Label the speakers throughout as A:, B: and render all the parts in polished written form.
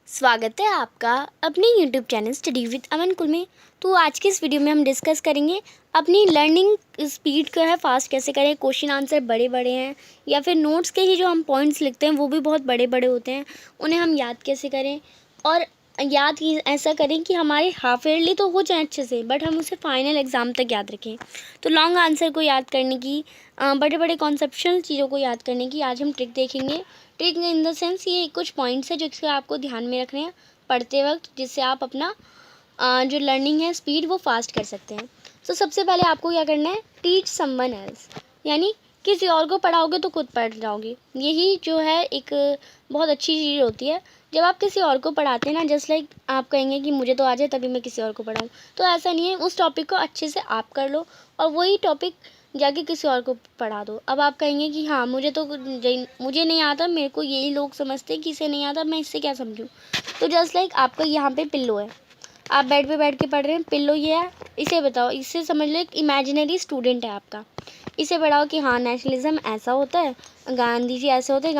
A: स्वागत है आपका अपने YouTube चैनल स्टडी विद अमन कुल में। तो आज की इस वीडियो में हम डिस्कस करेंगे अपनी लर्निंग स्पीड का है फास्ट कैसे करें। क्वेश्चन आंसर बड़े बड़े हैं या फिर नोट्स के ही जो हम पॉइंट्स लिखते हैं वो भी बहुत बड़े बड़े होते हैं, उन्हें हम याद कैसे करें और याद ही ऐसा करें कि हमारे हाफ ईयरली तो हो जाए अच्छे से, बट हम उसे फाइनल एग्ज़ाम तक याद रखें। तो लॉन्ग आंसर को याद करने की, बड़े बड़े कॉन्सेप्चुअल चीज़ों को याद करने की आज हम ट्रिक देखेंगे। ट्रिक इन द सेंस ये कुछ पॉइंट्स है जिसके आपको ध्यान में रखने हैं पढ़ते वक्त, जिससे आप अपना जो लर्निंग है स्पीड वो फास्ट कर सकते हैं। तो सबसे पहले आपको क्या करना है, टीच समवन एल्स, यानी किसी और को पढ़ाओगे तो खुद पढ़ जाओगे। यही जो है एक बहुत अच्छी चीज़ होती है जब आप किसी और को पढ़ाते हैं ना। जस्ट लाइक आप कहेंगे कि मुझे तो आ जाए तभी मैं किसी और को पढ़ाऊँ, तो ऐसा नहीं है। उस टॉपिक को अच्छे से आप कर लो और वही टॉपिक जाके किसी और को पढ़ा दो। अब आप कहेंगे कि हाँ मुझे नहीं आता, मेरे को यही लोग समझते हैं कि इसे नहीं आता, मैं इससे क्या समझूँ। तो जस्ट लाइक आपका यहाँ पे पिल्लो है, आप बेड पे बैठ के पढ़ रहे हैं, पिल्लो ये है, इसे बताओ, इससे समझ लो एक इमेजिनरी स्टूडेंट है आपका। इसे पढ़ाओ कि हाँ नेशनलिज्म ऐसा होता है, गांधी जी ऐसे होते हैं,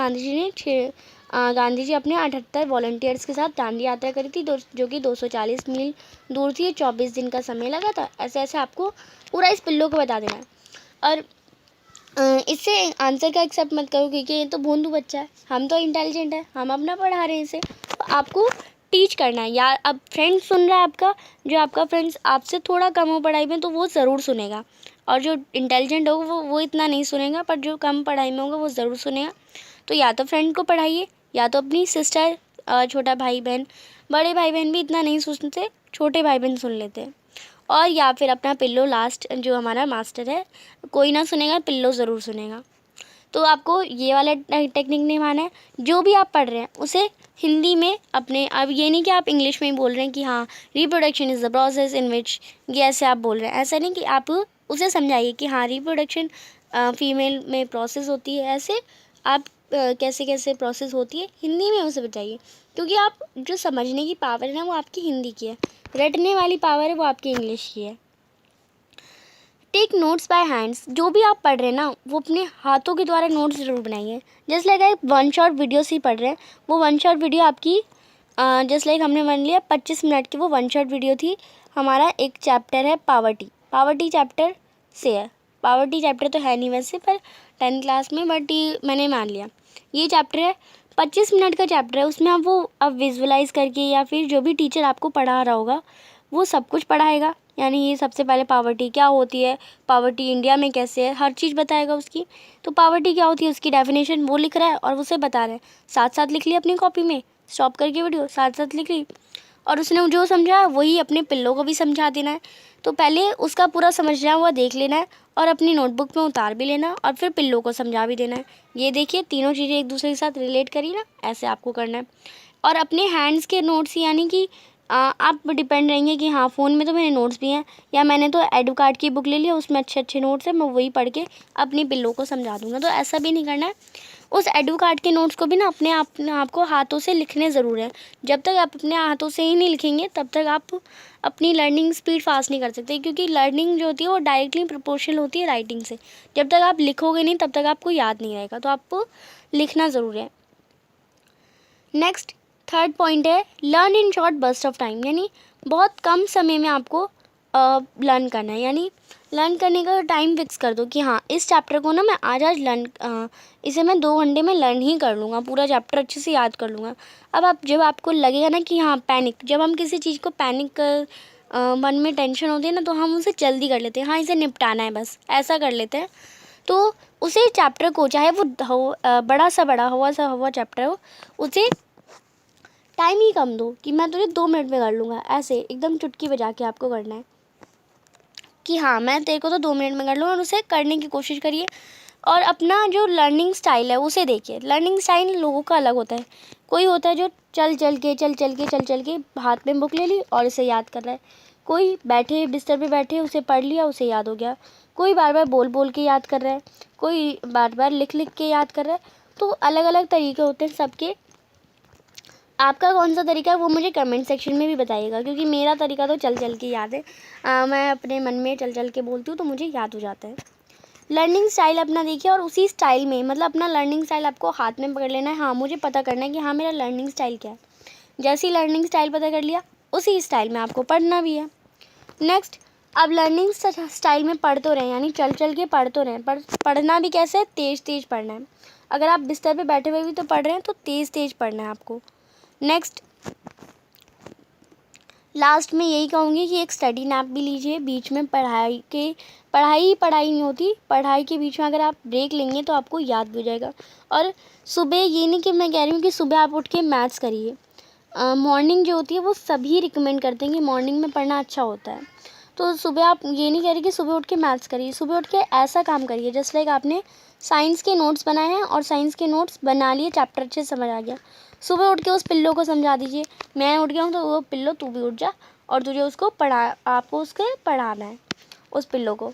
A: गांधी जी अपने 78 वॉलंटियर्स के साथ दांडी यात्रा करी थी जो कि 240 मील दूर थी, 24 दिन का समय लगा था। ऐसे ऐसे आपको पूरा इस पिल्लो को बता देना है। और इससे आंसर का एक्सेप्ट मत करो क्योंकि ये तो भोंदू बच्चा है, हम तो इंटेलिजेंट है, हम अपना पढ़ा रहे हैं इसे। तो आपको टीच करना है यार। अब फ्रेंड सुन रहा है आपका, जो आपका फ्रेंड्स आपसे थोड़ा कम हो पढ़ाई में तो वो ज़रूर सुनेगा, और जो इंटेलिजेंट होगा वो इतना नहीं सुनेगा, पर जो कम पढ़ाई में होगा वो ज़रूर सुनेगा। तो या तो फ्रेंड को पढ़ाइए या तो अपनी सिस्टर, छोटा भाई बहन। बड़े भाई बहन भी इतना नहीं सुनते, छोटे भाई बहन सुन लेते हैं। और या फिर अपना पिल्लो, लास्ट जो हमारा मास्टर है, कोई ना सुनेगा, पिल्लो ज़रूर सुनेगा। तो आपको ये वाला टेक्निक निभाना है। जो भी आप पढ़ रहे हैं उसे हिंदी में अपने, अब ये नहीं कि आप इंग्लिश में ही बोल रहे हैं कि हाँ reproduction is the process in which, ये ऐसे आप बोल रहे हैं। ऐसा नहीं, कि आप उसे समझाइए कि हाँ रिप्रोडक्शन फीमेल में प्रोसेस होती है, ऐसे आप कैसे कैसे प्रोसेस होती है हिंदी में उसे बताइए। क्योंकि आप जो समझने की पावर है ना वो आपकी हिंदी की है, रटने वाली पावर है वो आपकी इंग्लिश की है। टेक नोट्स बाय हैंड्स, जो भी आप पढ़ रहे हैं ना वो अपने हाथों के द्वारा नोट्स ज़रूर बनाइए। जस्ट लाइक आप वन शॉट वीडियो से ही पढ़ रहे हैं, वो वन शॉट वीडियो आपकी जस्ट लाइक हमने मान लिया 25 मिनट की वो वन शॉट वीडियो थी। हमारा एक चैप्टर है पावर्टी चैप्टर से है। पावर्टी चैप्टर तो है नहीं वैसे, पर 10th क्लास में, बट ये मैंने मान लिया ये चैप्टर है, 25 मिनट का चैप्टर है। उसमें आप वो अब विजुअलाइज़ करके या फिर जो भी टीचर आपको पढ़ा रहा होगा वो सब कुछ पढ़ाएगा। यानी ये सबसे पहले पावर्टी क्या होती है, पावर्टी इंडिया में कैसे है, हर चीज़ बताएगा उसकी। तो पावर्टी क्या होती है उसकी डेफिनेशन वो लिख रहा है और उसे बता रहे हैं, साथ साथ लिख ली अपनी कॉपी में, स्टॉप करके वीडियो साथ साथ लिख ली, और उसने जो समझा वही अपने पिल्लों को भी समझा देना है। तो पहले उसका पूरा समझना हुआ देख लेना है और अपनी नोटबुक में उतार भी लेना और फिर पिल्लों को समझा भी देना है। ये देखिए तीनों चीज़ें एक दूसरे के साथ रिलेट करी ना, ऐसे आपको करना है। और अपने हैंड्स के नोट्स, यानी कि आप डिपेंड रहेंगे कि हाँ फ़ोन में तो मेरे नोट्स भी हैं, या मैंने तो एडू कार्ड की बुक ले लिया उसमें अच्छे अच्छे नोट्स हैं, मैं वही पढ़ के अपनी पिल्लों को समझा दूँगा। तो ऐसा भी नहीं करना है। उस एडू कार्ड के नोट्स को भी ना अपने आपको हाथों से लिखने ज़रूर है। जब तक आप अपने हाथों से ही नहीं लिखेंगे तब तक आप अपनी लर्निंग स्पीड फास्ट नहीं कर सकते, क्योंकि लर्निंग जो होती है वो डायरेक्टली प्रोपोर्शनल होती है राइटिंग से। जब तक आप लिखोगे नहीं तब तक आपको याद नहीं रहेगा, तो आपको लिखना ज़रूर है। नेक्स्ट थर्ड पॉइंट है learn in short burst of time, यानी बहुत कम समय में आपको लर्न करना है। यानी लर्न करने का टाइम फिक्स कर दो कि हाँ इस चैप्टर को ना मैं आज इसे मैं 2 घंटे में लर्न ही कर लूँगा, पूरा चैप्टर अच्छे से याद कर लूँगा। अब जब आपको लगेगा ना कि हाँ पैनिक, जब हम किसी चीज़ को मन में टेंशन होती है ना तो हम उसे जल्दी कर लेते हैं, हाँ इसे निपटाना है बस, ऐसा कर लेते हैं। तो उसे चैप्टर को, चाहे वो बड़ा हुआ चैप्टर हो, उसे टाइम ही कम दो कि मैं तुझे 2 मिनट में कर लूँगा। ऐसे एकदम चुटकी बजा के आपको करना है कि हाँ मैं तेरे को तो 2 मिनट में कर लूँगा, और उसे करने की कोशिश करिए। और अपना जो लर्निंग स्टाइल है उसे देखिए। लर्निंग स्टाइल लोगों का अलग होता है। कोई होता है जो चल चल के हाथ में बुक ले ली और इसे याद कर रहा है। कोई बैठे बिस्तर पे बैठे उसे पढ़ लिया, उसे याद हो गया। कोई बार बार बोल बोल के याद कर रहा है, कोई बार बार लिख लिख के याद कर रहा है। तो अलग अलग तरीके होते हैं सबके। आपका कौन सा तरीका है वो मुझे कमेंट सेक्शन में भी बताइएगा, क्योंकि मेरा तरीका तो चल चल के याद है। मैं अपने मन में चल चल के बोलती हूँ तो मुझे याद हो जाता है। लर्निंग स्टाइल अपना देखिए और उसी स्टाइल में, मतलब अपना लर्निंग स्टाइल आपको हाथ में पकड़ लेना है। हाँ मुझे पता करना है कि हाँ मेरा लर्निंग स्टाइल क्या है। जैसी लर्निंग स्टाइल पता कर लिया, उसी स्टाइल में आपको पढ़ना भी है। नेक्स्ट, अब लर्निंग स्टाइल में पढ़ तो रहे हैं, यानी चल चल के पढ़ तो रहे हैं, पर पढ़ना भी कैसे है, तेज़ तेज़ पढ़ना है। अगर आप बिस्तर पे बैठे हुए भी तो पढ़ रहे हैं तो तेज़ तेज़ पढ़ना है आपको। नेक्स्ट, लास्ट में यही कहूँगी कि एक स्टडी नैप भी लीजिए। बीच में पढ़ाई पढ़ाई नहीं होती, पढ़ाई के बीच में अगर आप ब्रेक लेंगे तो आपको याद भी हो जाएगा। और सुबह ये नहीं कि मैं कह रही हूँ कि सुबह आप उठ के मैथ्स करिए, मॉर्निंग जो होती है वो सभी रिकमेंड करते हैं कि मॉर्निंग में पढ़ना अच्छा होता है। तो सुबह आप ये नहीं कह रही कि सुबह उठ के मैथ्स करिए, सुबह उठ के ऐसा काम करिए जस्ट लाइक आपने साइंस के नोट्स बनाए हैं और साइंस के नोट्स बना लिए, चैप्टर अच्छे से समझ आ गया। सुबह उठ के उस पिल्लो को समझा दीजिए, मैं उठ गया हूँ तो वो पिल्लो तू भी उठ जा और तुझे उसको आपको उसके पढ़ाना है उस पिल्लो को।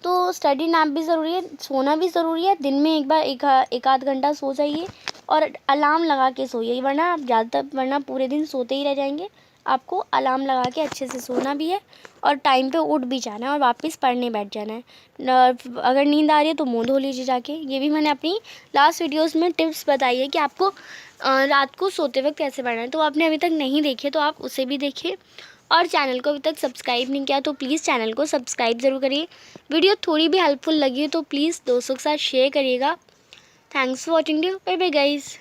A: तो स्टडी नैप भी ज़रूरी है, सोना भी ज़रूरी है। दिन में एक बार एक आध घंटा सो जाइए और अलार्म लगा के सोइए, वरना आप वरना पूरे दिन सोते ही रह जाएंगे। आपको अलार्म लगा के अच्छे से सोना भी है और टाइम पे उठ भी जाना है और वापस पढ़ने बैठ जाना है। अगर नींद आ रही है तो मुँह धो लीजिए जाके। ये भी मैंने अपनी लास्ट वीडियोस में टिप्स बताई है कि आपको रात को सोते वक्त कैसे पढ़ना है, तो आपने अभी तक नहीं देखे तो आप उसे भी देखिए। और चैनल को अभी तक सब्सक्राइब नहीं किया तो प्लीज़ चैनल को सब्सक्राइब ज़रूर करिए। वीडियो थोड़ी भी हेल्पफुल लगी हो तो प्लीज़ दोस्तों के साथ शेयर करिएगा। Thanks for watching, bye bye guys.